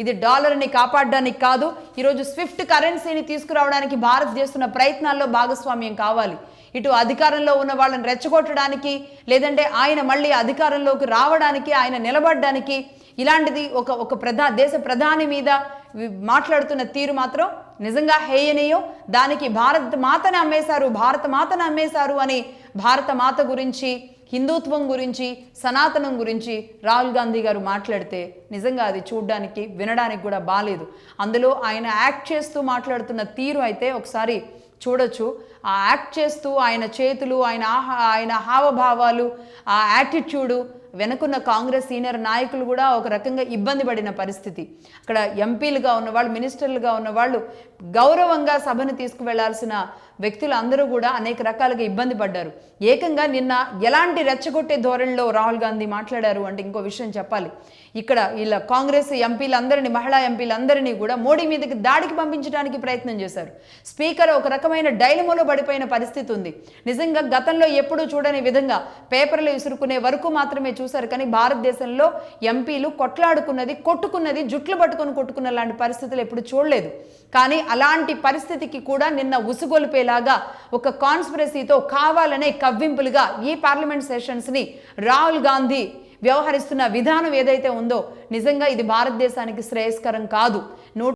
ఇది డాలర్ని కాపాడడానికి కాదు. ఈరోజు స్విఫ్ట్ కరెన్సీని తీసుకురావడానికి భారత్ చేస్తున్న ప్రయత్నాల్లో భాగస్వామ్యం కావాలి. ఇటు అధికారంలో ఉన్న వాళ్ళని రెచ్చగొట్టడానికి, లేదంటే ఆయన మళ్ళీ అధికారంలోకి రావడానికి, ఆయన నిలబడడానికి, ఇలాంటిది ఒక దేశ ప్రధాని మీద మాట్లాడుతున్న తీరు మాత్రం నిజంగా హేయనీయం. దానికి భారత మాతను అమ్మేశారు అని భారత మాత గురించి, హిందుత్వం గురించి, సనాతనం గురించి రాహుల్ గాంధీ గారు మాట్లాడితే నిజంగా అది చూడడానికి, వినడానికి కూడా బాలేదు. అందులో ఆయన యాక్ట్ చేస్తూ మాట్లాడుతున్న తీరు అయితే ఒకసారి చూడొచ్చు. ఆ యాక్ట్ చేస్తూ ఆయన చేతులు, ఆయన హావభావాలు, ఆ యాటిట్యూడు వెనుకున్న కాంగ్రెస్ సీనియర్ నాయకులు కూడా ఒక రకంగా ఇబ్బంది పడిన పరిస్థితి. అక్కడ ఎంపీలుగా ఉన్నవాళ్ళు, మినిస్టర్లుగా ఉన్నవాళ్ళు, గౌరవంగా సభను తీసుకువెళ్లాల్సిన వ్యక్తులు అందరూ కూడా అనేక రకాలుగా ఇబ్బంది పడ్డారు. ఏకంగా నిన్న ఎలాంటి రెచ్చగొట్టే ధోరణిలో రాహుల్ గాంధీ మాట్లాడారు అంటే ఇంకో విషయం చెప్పాలి. ఇక్కడ ఇలా కాంగ్రెస్ ఎంపీలందరినీ, మహిళా ఎంపీలందరినీ కూడా మోడీ మీదకి దాడికి పంపించడానికి ప్రయత్నం చేశారు. స్పీకర్ ఒక రకమైన డైలమోలో పడిపోయిన పరిస్థితి ఉంది. నిజంగా గతంలో ఎప్పుడూ చూడని విధంగా పేపర్లు విసురుకునే వరకు మాత్రమే చూశారు. కానీ భారతదేశంలో ఎంపీలు కొట్టుకున్నది, జుట్లు పట్టుకొని కొట్టుకున్న లాంటి పరిస్థితులు ఎప్పుడు చూడలేదు. కానీ అలాంటి పరిస్థితికి కూడా నిన్న ఉసుగొలిపేలాగా ఒక కాన్స్పిరసీతో కావాలనే కవ్వింపులుగా ఈ పార్లమెంట్ సెషన్స్ని రాహుల్ గాంధీ వ్యవహరిస్తున్న విధానం ఏదైతే ఉందో నిజంగా ఇది భారతదేశానికి శ్రేయస్కరం కాదు.